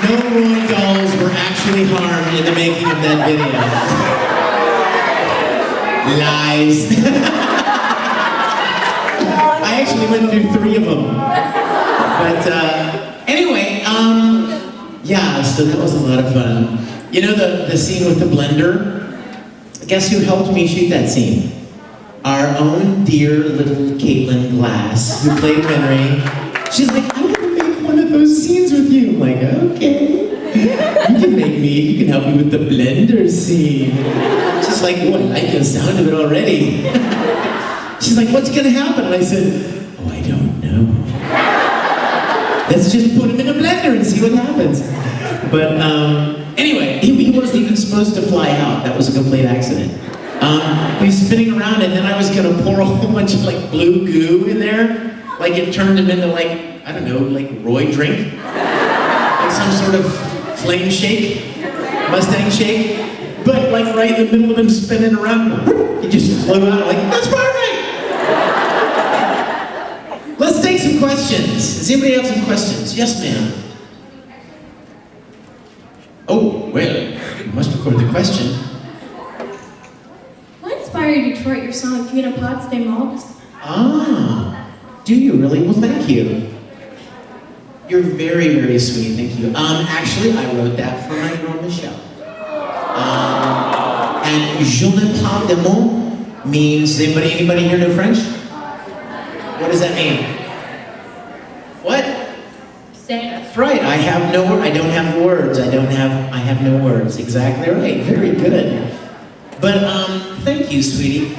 No Roy dolls were actually harmed in the making of that video. Lies. I actually went through 3 of them. But anyway, yeah, so that was a lot of fun. You know the scene with the blender? Guess who helped me shoot that scene? Our own dear little Caitlin Glass, who played Henry. She's like, I want to make one of those scenes with you. I'm like, okay. You can help me with the blender scene. She's like, oh, I like the sound of it already. She's like, what's gonna happen? And I said, oh, I don't know. Let's just put him in a blender and see what happens. But anyway, he wasn't even supposed to fly out. That was a complete accident. He was spinning around, and then I was gonna pour a whole bunch of like blue goo in there. Like it turned him into like, I don't know, like Roy drink? Like some sort of flame shake, Mustang shake. But like right in the middle of him spinning around, he just flew out like, that's perfect! Let's take some questions. Does anybody have some questions? Yes, ma'am. Oh, well, you must record the question. What inspired you to write your song, Kina Pots de Malts? Ah, do you really? Well, thank you. You're very, very sweet, thank you. Actually, I wrote that for my girl, Michelle. And je ne parle de mots means, anybody here know French? What does that mean? What? That's right, I have no words. I don't have words. I have no words. Exactly right, very good. But, thank you, sweetie.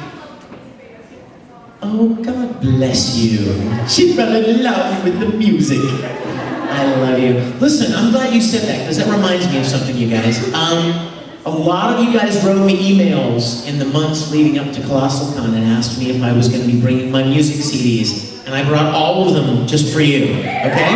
Oh, God bless you. She fell in love with the music. I love you. Listen, I'm glad you said that, because that reminds me of something, you guys. A lot of you guys wrote me emails in the months leading up to Colossalcon and asked me if I was going to be bringing my music CDs. And I brought all of them just for you, okay?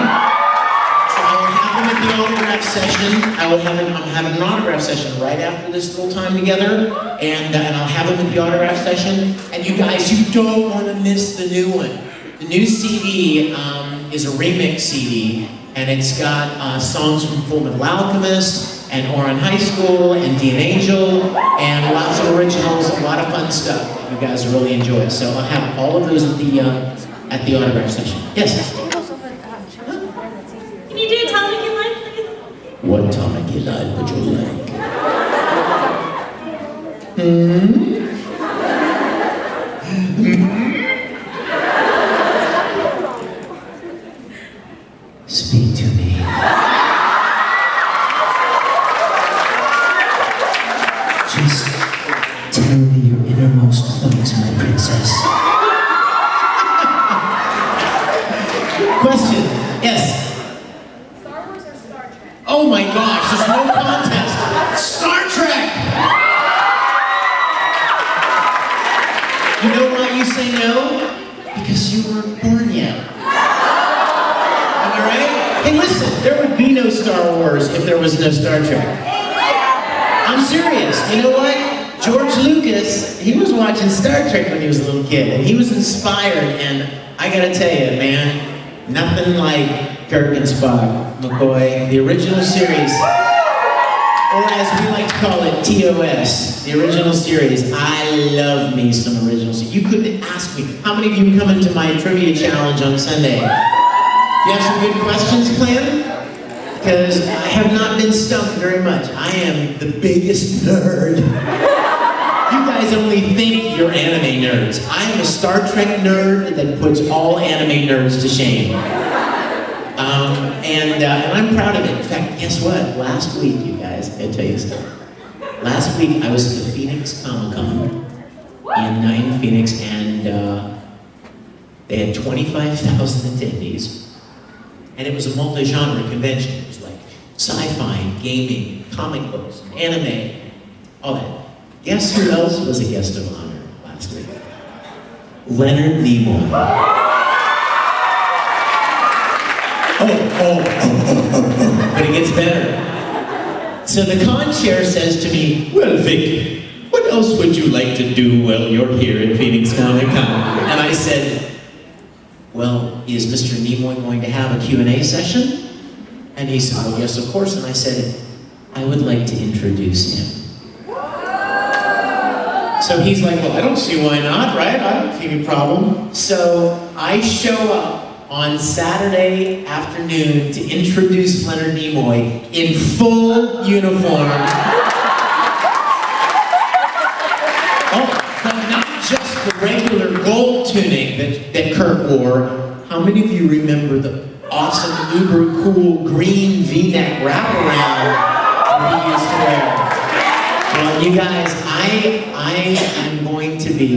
So I will have them at the autograph session. I'm having an autograph session right after this little time together. And I'll have them at the autograph session. And you guys, you don't want to miss the new one. The new CD is a remix CD. And it's got songs from Full Metal Alchemist, and Oran High School, and Dean Angel, and lots of originals, a lot of fun stuff that you guys will really enjoy. So I'll have all of those at the autograph session. Yes? Can you do Atomic in Life, please? What Atomic in Life would you like? Speak to me. Just tell me your innermost thoughts, my princess. Question. Yes? Star Wars or Star Trek? Oh my gosh, there's no contest. Star Trek! You know why you say no? Because you weren't born yet. Hey, listen, there would be no Star Wars if there was no Star Trek. I'm serious. You know what? George Lucas, he was watching Star Trek when he was a little kid, and he was inspired, and I gotta tell you, man, nothing like Kirk and Spock, McCoy, the original series, or as we like to call it, TOS, the original series. I love me some original series. You couldn't ask me. How many of you come into my trivia challenge on Sunday? You have some good questions planned? Because I have not been stumped very much. I am the biggest nerd. You guys only think you're anime nerds. I am a Star Trek nerd that puts all anime nerds to shame. And I'm proud of it. In fact, guess what? Last week, you guys, I gotta tell you something. Last week, I was at the Phoenix Comic-Con in Phoenix, and they had 25,000 attendees. And it was a multi-genre convention. It was like sci-fi, gaming, comic books, anime, all that. Guess who else was a guest of honor last week? Leonard Nimoy. But it gets better. So the con chair says to me, well, Vic, what else would you like to do while you're here at Phoenix Comic-Con? And I said, well, is Mr. Nimoy going to have a Q&A session? And he said, well, yes, of course. And I said, I would like to introduce him. So he's like, well, I don't see why not, right? I don't see any problem. So I show up on Saturday afternoon to introduce Leonard Nimoy in full uniform. Oh, but not just the regular gold tunic that Kurt wore. How many of you remember the awesome, uber cool green V-neck wraparound that he used to wear? Well, you guys, I am going to be,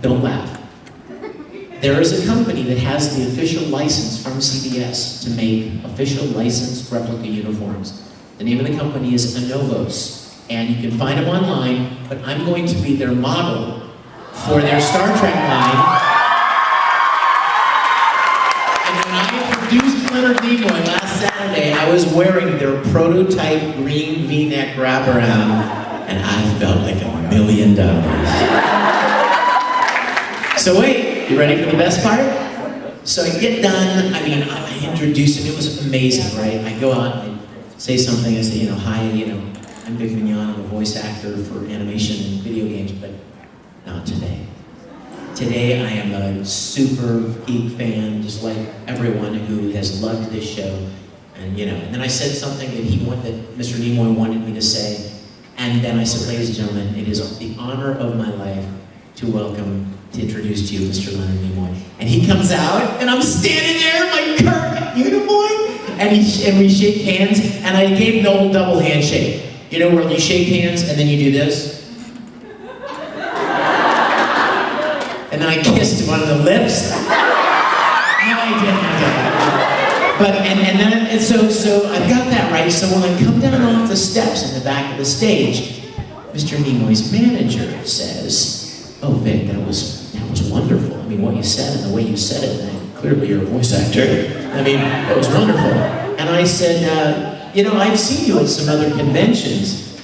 don't laugh. There is a company that has the official license from CBS to make official licensed replica uniforms. The name of the company is Anovos, and you can find them online, but I'm going to be their model for their Star Trek line. And when I introduced Leonard Nimoy last Saturday, I was wearing their prototype green V-neck wraparound, and I felt like $1 million. So wait, you ready for the best part? So I get done, I introduce him, it was amazing, right? I go out and I say something, I say, hi, I'm Vic Mignogna, I'm a voice actor for animation and video games, but not today. Today I am a super geek fan, just like everyone who has loved this show. And and then I said something that Mr. Nimoy wanted me to say. And then I said, ladies and gentlemen, it is the honor of my life to introduce to you Mr. Leonard Nimoy. And he comes out, and I'm standing there in my Kirk uniform, and we shake hands, and I gave him the old double handshake. Where you shake hands, and then you do this. And then I kissed him on the lips. No, I didn't. But, so I've got that right. So when I come down off the steps in the back of the stage, Mr. Nimoy's manager says, oh, Vic, that was wonderful. What you said and the way you said it, and clearly you're a voice actor. It was wonderful. And I said, I've seen you at some other conventions.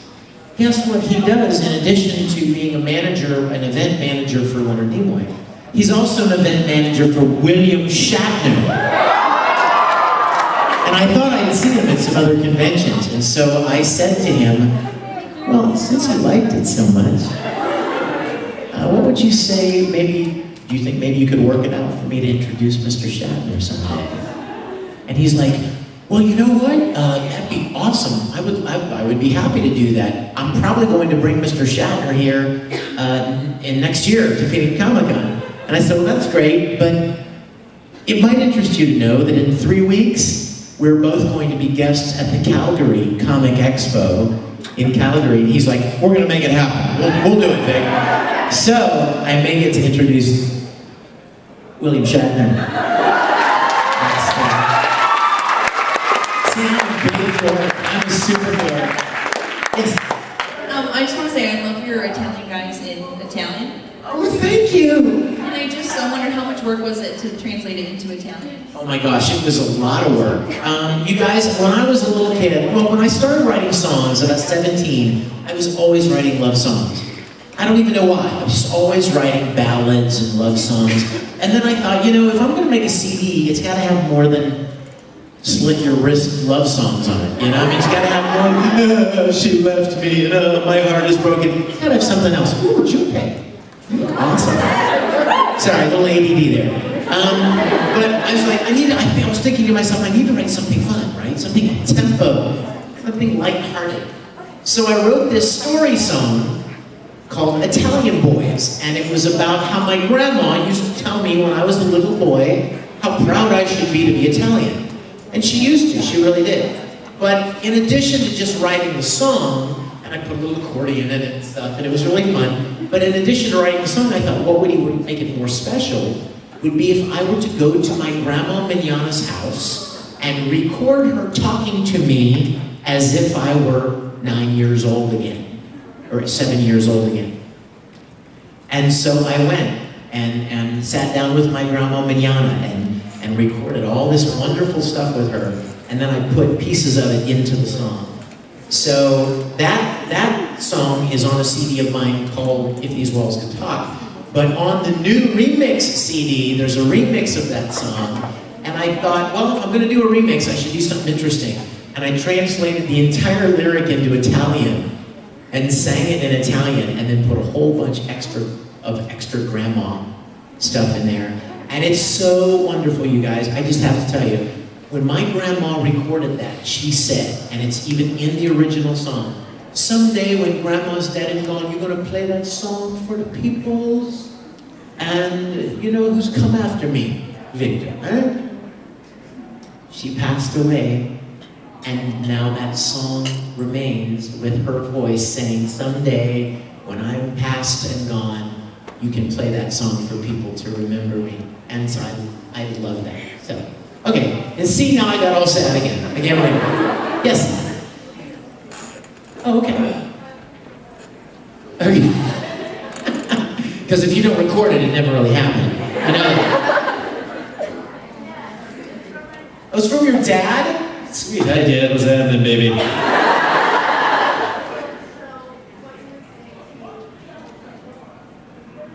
Guess what he does in addition to being an event manager for Leonard Nimoy? He's also an event manager for William Shatner. And I thought I'd seen him at some other conventions. And so I said to him, well, since you liked it so much, what would you say, do you think maybe you could work it out for me to introduce Mr. Shatner someday? And he's like, well, you know what? That'd be awesome. I would be happy to do that. I'm probably going to bring Mr. Shatner here in next year to Phoenix Comic-Con. And I said, well, that's great, but it might interest you to know that in 3 weeks, we're both going to be guests at the Calgary Comic Expo in Calgary. And he's like, we're going to make it happen. We'll do it, Vic. So I make it to introduce William Shatner. See how I'm big for it? I'm super for it. Yes. I just want to say I love your Italian guys in Italian. Oh, thank you. And I just wondered how much work was it to translate it into Italian? Oh my gosh, it was a lot of work. You guys, when I was a little kid, when I started writing songs at 17, I was always writing love songs. I don't even know why. I was always writing ballads and love songs. And then I thought, if I'm going to make a CD, it's got to have more than slit your wrist love songs on it. It's got to have more, she left me, my heart is broken. It's got to have something else. Ooh, Junpei. You look awesome. Sorry, a little ADD there. But I was like, I was thinking to myself, I need to write something fun, right? Something tempo, something lighthearted. So I wrote this story song called Italian Boys, and it was about how my grandma used to tell me when I was a little boy how proud I should be to be Italian. And she used to, she really did. But in addition to just writing the song, and I put a little accordion in it and stuff, and it was really fun, but in addition to writing the song, I thought what would make it more special would be if I were to go to my Grandma Mignogna's house and record her talking to me as if I were 9 years old again, or 7 years old again. And so I went and sat down with my Grandma Mignogna and recorded all this wonderful stuff with her, and then I put pieces of it into the song. So that song is on a CD of mine called If These Walls Could Talk. But on the new remix CD, there's a remix of that song, and and I thought, well, if I'm going to do a remix, I should do something interesting. And I translated the entire lyric into Italian and sang it in Italian, and then put a whole bunch of extra grandma stuff in there. And it's so wonderful, you guys. I just have to tell you, when my grandma recorded that, she said, and it's even in the original song, someday when grandma's dead and gone, you're going to play that song for the peoples, and you know who's come after me? Victor, eh? She passed away, and now that song remains with her voice saying, someday when I'm past and gone, you can play that song for people to remember me. And so I love that. So, okay, and see, now I got all sad again. Again, wait. Yes? Oh, okay. Okay. Because if you don't record it, it never really happened. You know that? It was from your dad? Sweet. Hi, Dad. What's happening, baby?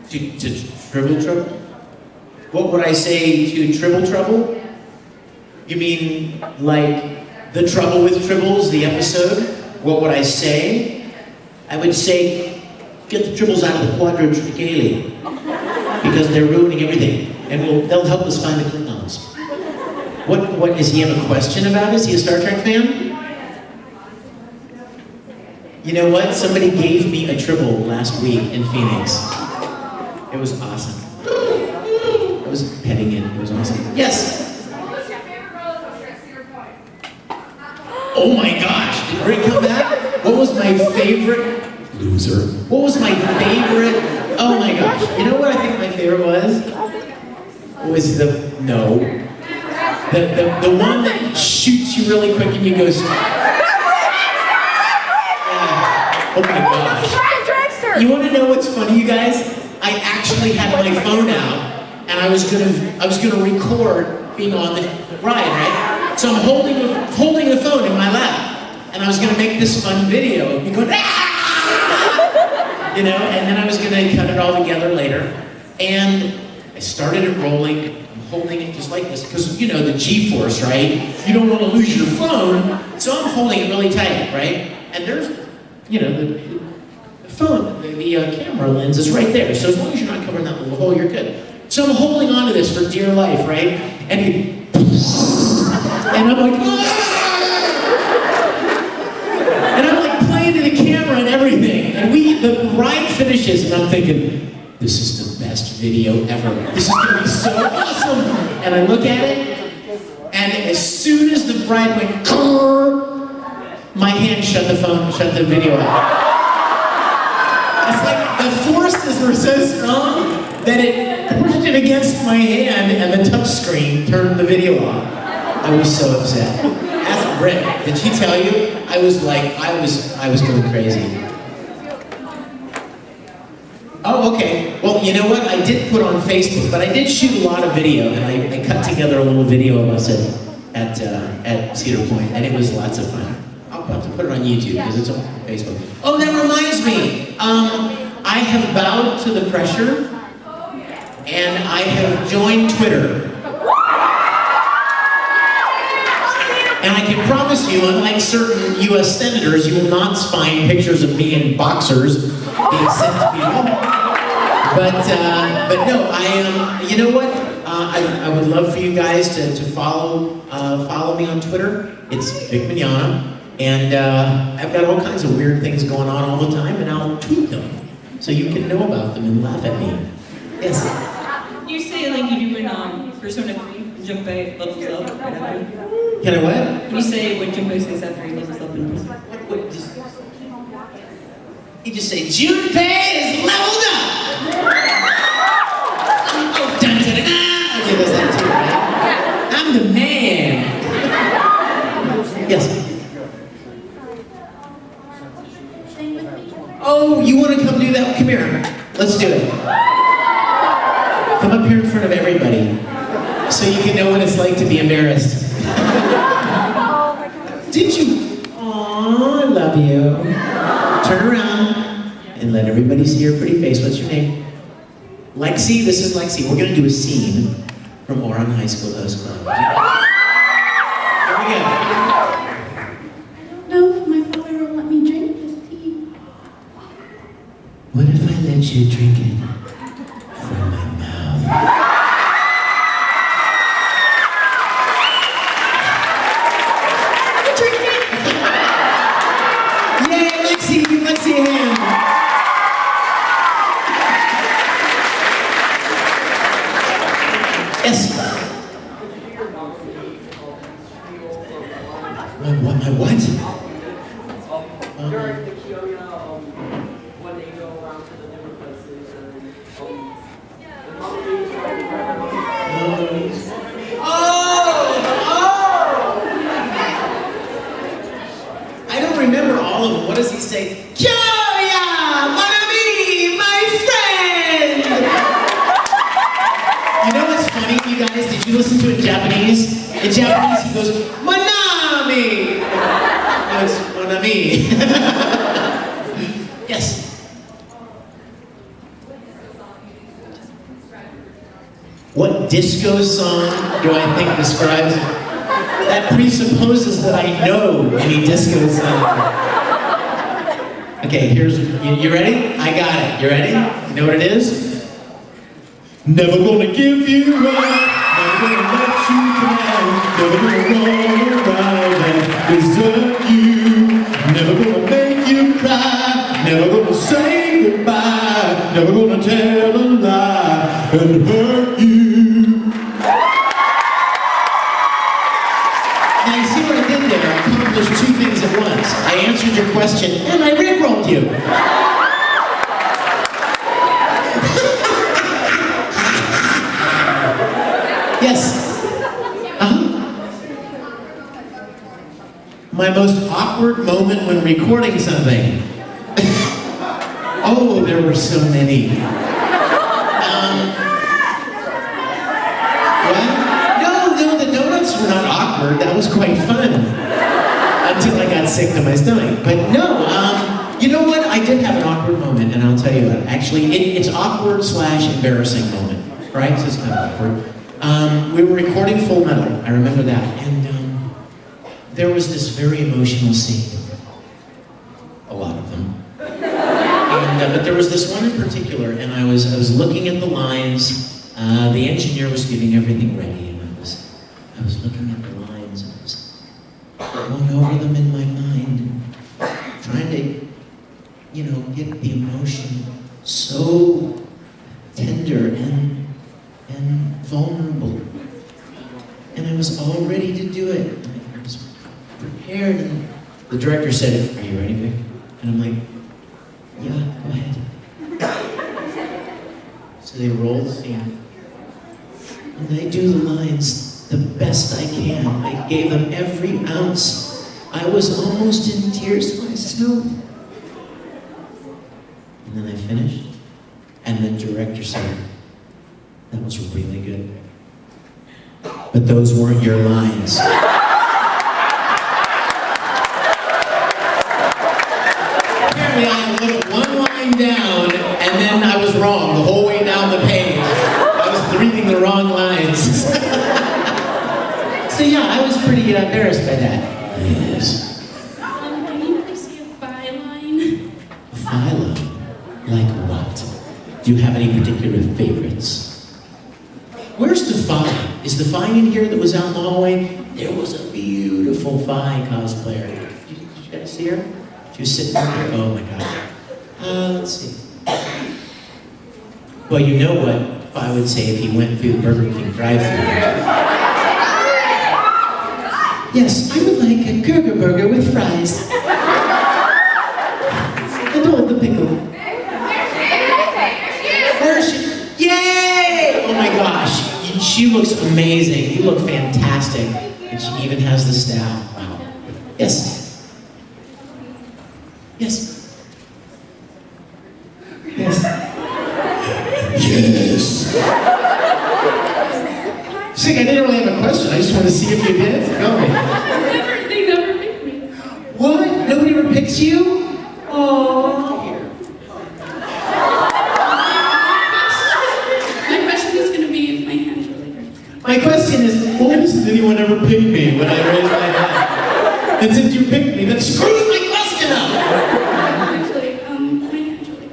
To Tribble Trouble? What would I say to Tribble Trouble? You mean like The Trouble with Tribbles, the episode? What would I say? I would say, get the tribbles out of the quadrilaterally, because they're ruining everything, and they'll help us find the Klingons. What, does he have a question about? Is he a Star Trek fan? You know what? Somebody gave me a tribble last week in Phoenix. It was awesome. I was petting it. It was awesome. Yes? Oh my gosh. Did Rick come back? What was my favorite? Loser. What was my favorite? Oh my gosh. You know what I think my favorite was? Was the one that shoots you really quick and you go. Oh my gosh. You want to know what's funny, you guys? I actually had my phone out, and I was gonna record being on the ride, right? So I'm holding the phone in my lap, and I was gonna make this fun video of me going, you know, and then I was gonna cut it all together later. And I started it rolling. I'm holding it just like this, because you know the G-force, right? You don't want to lose your phone, so I'm holding it really tight, right? And there's, you know, the phone, the camera lens is right there. So as long as you're not covering that little hole, you're good. So I'm holding on to this for dear life, right? And I'm like, and I'm like playing to the camera and everything. And the ride finishes, and I'm thinking, this is the best video ever. This is gonna be so awesome. And I look at it, and as soon as the ride went, my hand shut the video out. It's like the forces were so strong that it pushed it against my hand, and the touch screen turned the video off. I was so upset. Ask Britt, did she tell you? I was going crazy. Oh, okay. Well, you know what? I did put on Facebook, but I did shoot a lot of video, and I cut together a little video of us at Cedar Point, and it was lots of fun. I'll have to put it on YouTube because it's on Facebook. Oh, that reminds me. I have bowed to the pressure, and I have joined Twitter. And I can promise you, unlike certain U.S. senators, you will not find pictures of me in boxers being sent to people. But no, I am. You know what? I would love for you guys to follow me on Twitter. It's Vic Mignogna. And I've got all kinds of weird things going on all the time, and I'll tweet them so you can know about them and laugh at me. Yes? You say like you do in Persona 3, Junpei levels up right after. Can I what? You say what Junpei says after he levels up in Persona. You just say, Junpei is leveled up! Oh, dun, dun, dun, dun. Okay, that's that too, right? I'm the man! Yes? Oh, you want to come do that? Come here. Let's do it. Come up here in front of everybody so you can know what it's like to be embarrassed. Did you? Aw, I love you. Turn around and let everybody see your pretty face. What's your name? Lexi. This is Lexi. We're going to do a scene from Oran High School Host Club. Here we go. No, if my father will let me drink this tea. What if I let you drink it from my mouth? Drink it! Yay, let's see a hand. Yes. My what? During the Kiona, when they go around to the different places and I don't remember all of them. What does he say? Kyoya, mon ami, my friend! You know what's funny, you guys? Did you listen to it in Japanese? In Japanese, he goes, Manami! No, it's mon ami. Yes. What disco song do I think describes it? That presupposes that I know any disco song. Okay, here's, you ready? I got it. You ready? You know what it is? Never gonna give you up, never gonna let you down, never gonna roll around and desert you, never gonna make you cry, never gonna say goodbye, never gonna tell a lie and hurt you. Now you see what I did there? I accomplished two things at once. I answered your question and I rickrolled you. Yes. My most awkward moment when recording something. Oh, there were so many. What? No, the donuts were not awkward. That was quite fun. Until I got sick to my stomach. But no, you know what? I did have an awkward moment, and I'll tell you what. Actually, it's awkward / embarrassing moment, right? So it's kind of awkward. We were recording Full Metal, I remember that, and there was this very emotional scene. A lot of them. But there was this one in particular, and I was looking at the lines, the engineer was getting everything ready, and I was looking at the lines, and I was going over them in my mind, and trying to, get the emotion so tender and vulnerable. And I was all ready to do it. I was prepared, and the director said, "Are you ready, Vic?" And I'm like, "Yeah, go ahead." So they roll the scene. And I do the lines the best I can. I gave them every ounce. I was almost in tears myself. And then I finished, and the director said, "That was really good. But those weren't your lines." Apparently I looked one line down, and then I was wrong the whole way down the page. I was reading the wrong lines. So yeah, I was pretty embarrassed by that. Yes. Can you please see a byline? A byline? Like what? Do you have any particular favorites? Where's Defy? Is Defy in here that was out in the hallway? There was a beautiful Defy cosplayer. Did you guys see her? She was sitting up there. Oh my gosh. Let's see. Well, you know what Defy would say if he went through the Burger King drive-thru. Yes, I would like a Gurger burger with fries. And hold the pickle. Where is she? Yay! Oh my gosh. She looks amazing. You look fantastic. And she even has the staff. Wow. Yes. Yes. Yes. Yes. See, I didn't really have a question. I just wanted to see if you did. Go ahead. They never picked me. What? Nobody ever picks you? Oh. My question is going to be if my hands really hurt. My question is, why doesn't anyone ever pick me when I raise my hand? And since you picked me, that screws my question up! Actually, my naturally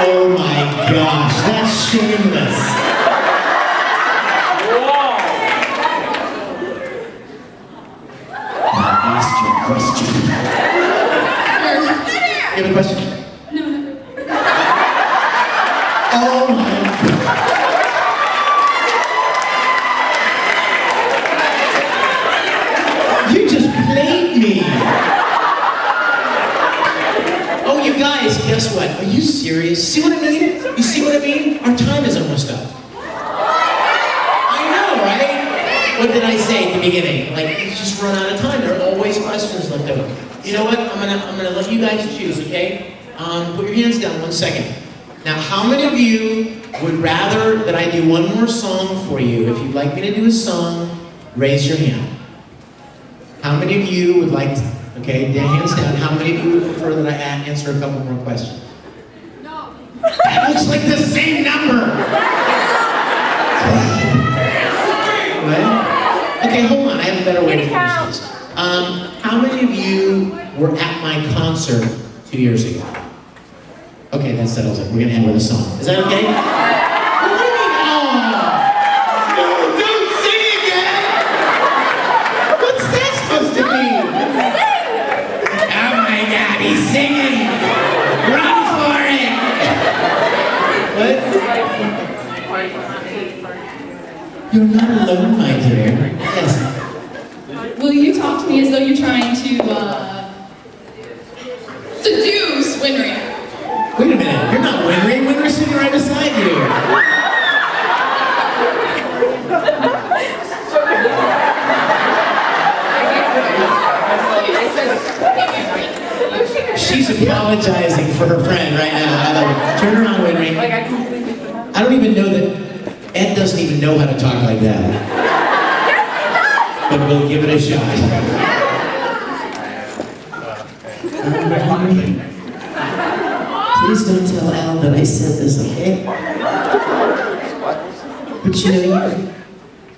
Oh my gosh, that's shameless. Now ask your question. You have a question? No. Oh my. You just played me. Oh, you guys, guess what? Are you serious? See what I mean? You see what I mean? Our time is almost up. I know, right? What did I say at the beginning? Like, it's just run out of time. There are always questions left over. You know what? I'm gonna let you guys choose, okay? Put your hands down 1 second. Now, how many of you would rather that I do one more song for you? If you'd like me to do a song, raise your hand. How many of you would like to, okay, hands down, how many of you would prefer that I answer a couple more questions? No. That looks like the same number! What? Okay, hold on, I have a better way to finish this. How many of you were at my concert 2 years ago? Okay, that settles it. We're gonna end with a song. Is that okay? What do you mean, oh? No, don't sing again! What's that supposed to mean? Oh my God, he's singing! Run for it! What? You're not alone, my dear. Yes. Will you talk to me as though you're trying to, seduce Winry? Wait a minute, you're not Winry. Winry's sitting right beside you. She's apologizing for her friend right now. I love it. Turn around, Winry. I don't even know that Ed doesn't even know how to talk like that. But we'll give it a shot. Please don't tell Al that I said this, okay? But you know,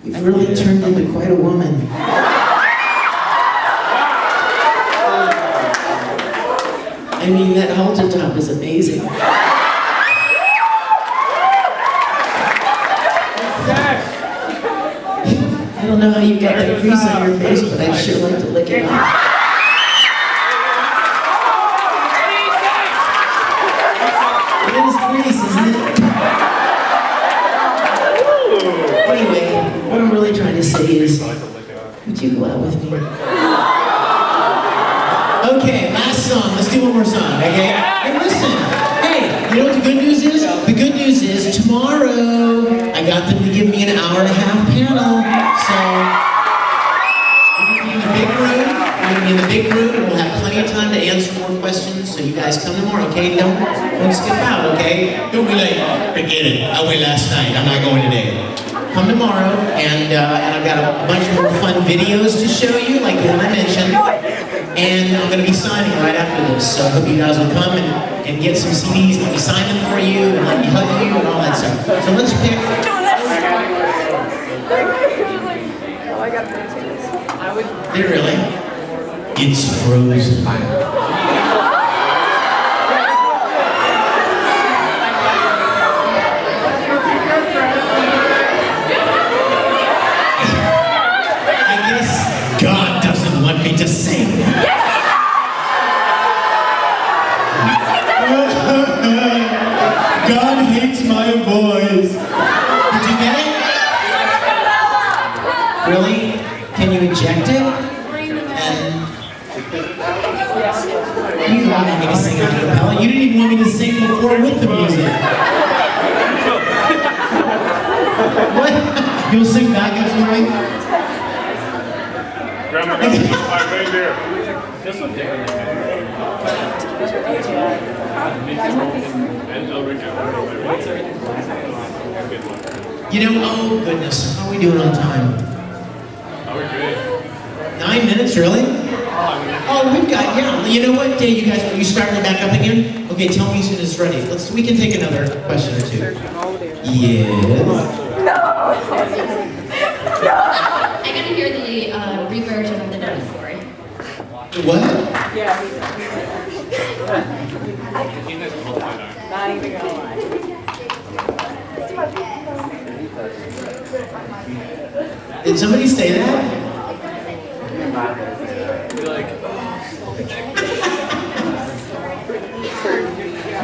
you've really turned into quite a woman. I mean, that halter top is amazing. I don't know how you got that crease on your face, but I'd sure like to lick it off. It is grease, isn't it? Anyway, what I'm really trying to say is, would you go out with me? Okay, last song. Let's do one more song, okay? And listen, hey, you know what the good news is? The good news is tomorrow I got them to give me an hour-and-a-half panel. So we're gonna be in the big room. We're gonna be in the big room, and we'll have plenty of time to answer more questions. So you guys come tomorrow, okay? Don't skip out, okay? Don't be like, forget it. I went last night. I'm not going today. Come tomorrow, and I've got a bunch more fun videos to show you, like the one I mentioned. And I'm going to be signing right after this, so I hope you guys will come and get some CDs, let me sign them for you, and let me hug you, and all that stuff. So let's pick. Did it really? It's frozen. I guess God doesn't want me to sing. God hates my voice. Did you get it? Really? Can you eject it? And you wanted me to sing a cappella. You didn't even want me to sing before with the music. What? You'll sing backup for me? Grandma, my reindeer. This one there. You know, oh goodness, how are we doing on time? Oh, we're good. 9 minutes, really? Oh, we've got, yeah. You know what, Dave, you guys, are you starting to back up again? Okay, tell me as soon as it's ready. We can take another question or two. Yes. I gotta hear the reversion of the donut story. What? Yeah. Not even gonna lie. Did somebody say that?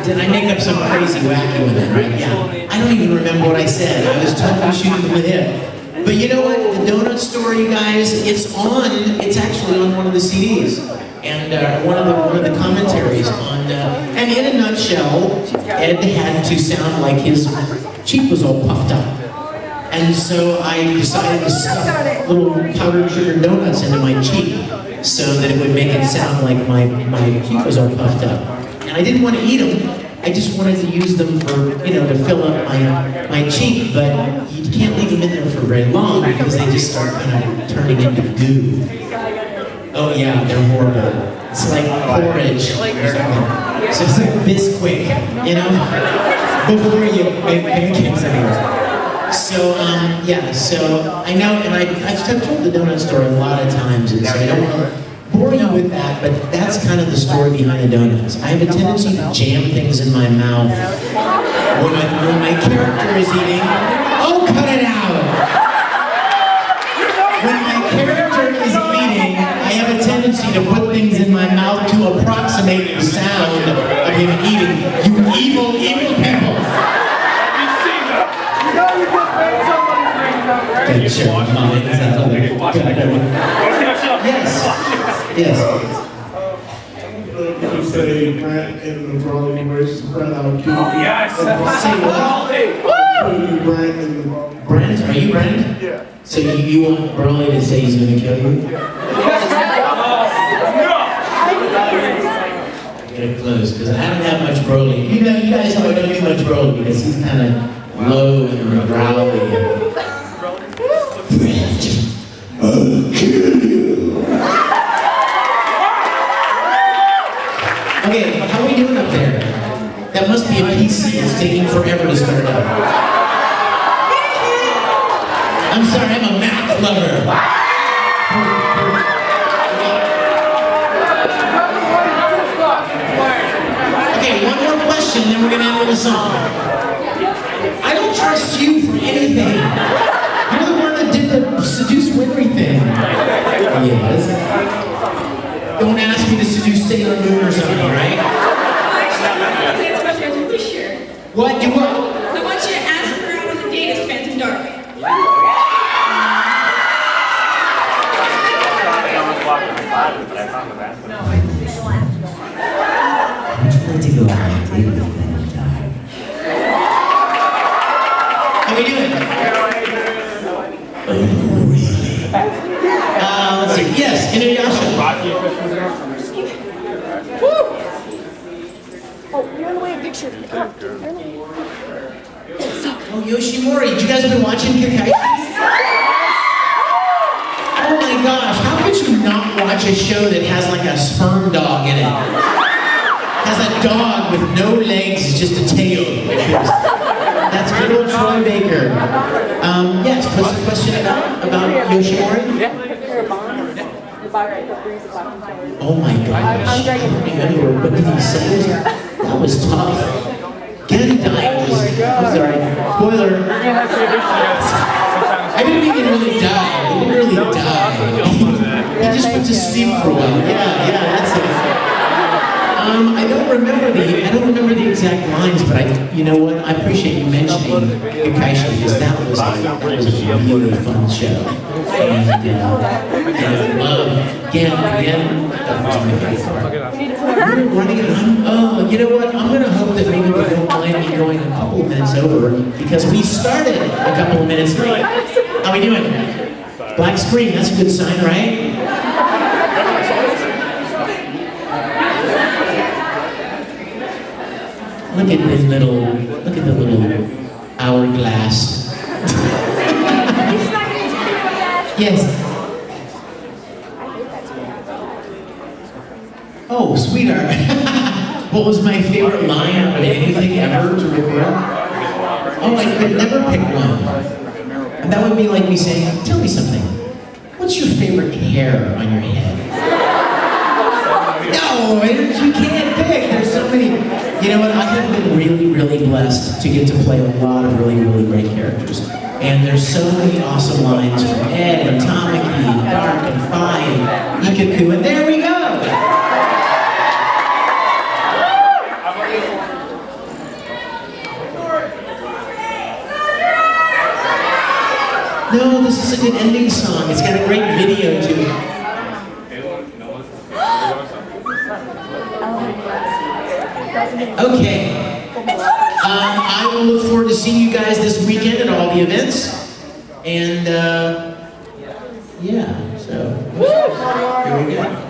Did I make up some crazy wacky one then, right? Yeah. I don't even remember what I said. I was totally shooting from the hip. But you know what? The donut story, guys, it's actually on one of the CDs. And one of the commentaries on, and in a nutshell, Ed had to sound like his cheek was all puffed up. And so I decided to stuff little powdered sugar donuts into my cheek so that it would make it sound like my cheek was all puffed up. And I didn't want to eat them. I just wanted to use them for, to fill up my cheek, but you can't leave them in there for very long because they just start kind of turning into goo. Oh yeah, they're horrible. It's like porridge. So it's like this quick, before you make pancakes anymore. So, so I know, and I've told the donut story a lot of times, and so I don't want to bore you with that, but that's kind of the story behind the donuts. I have a tendency to jam things in my mouth when my character is eating. Oh, cut it out! When my character is eating, I have a tendency to put things in my mouth to approximate the sound of him eating. You evil, evil people! Get your minds out of it. Yes. You say Brent in the Brawling race, Brent out of Yes! Say what? Brent in the Brent? Are you Brent? Yeah. So you want Broly to say he's gonna kill you? Get it close, because I don't have much Broly. You guys know I don't do much Broly because he's kind of low and growly. Brent, I'll kill you. Okay, how are we doing up there? That must be a PC. It's taking forever to start up. I'm sorry, I'm a Mac lover. Okay, one more question, then we're gonna end with a song. I don't trust you for anything. You're the one that did the seduce Winry thing. Yes. Don't ask me to seduce Sailor Moon or something, right? What? You what? I want you to ask her out on a date as Phantom Dark. How we doing? Oh, really? Let's see. Yes, Inuyasha. Oh, you're in the way of picture. Oh, Yoshimori, did you guys been watching Kakashi? Oh my gosh, how could you not watch a show that has like a sperm dog in it? Has a dog with no legs, it's just a tail. That's good old Troy Baker. Yes, what's the question about Yoshimori? Oh my gosh, I don't remember, what did he say? That was tough. Gendai was alright. Spoiler. I didn't even really die. I didn't really die. He just went to sleep for a while. Yeah, that's it. I don't remember the exact lines, but you know what? I appreciate you mentioning Kakashi because that was a really fun show. And I love again. That was my favorite. We're running it. You know what? I'm gonna hope that maybe we don't mind me going a couple of minutes over because we started a couple of minutes late. How we doing? Black screen. That's a good sign, right? Look at the little hourglass. Yes. Oh, sweetheart. What was my favorite line out of anything ever to record? Oh, I could never pick one. And that would be like me saying, tell me something. What's your favorite hair on your head? No, you can't pick. There's so many. You know what? I have been really, really blessed to get to play a lot of really, really great characters. And there's so many awesome lines from Ed and Tamaki, Dark and Fine, Ikaku, and there we go! No, this is a good ending song. It's got a great video to it. Okay. I will look forward to seeing you guys this weekend at all the events. And, yeah, so, here we go.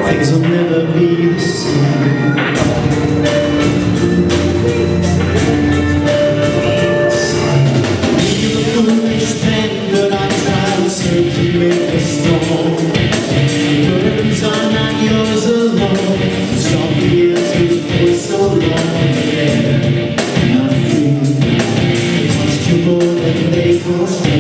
Things will never be the same. You're a foolish pen, but I try to circulate the storm. Words are not yours alone. Stop the answers for so long. Yeah, not free. It costs you more than they cost me.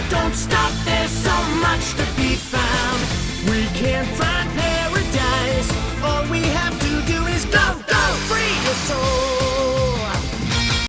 Don't stop, there's so much to be found. We can't find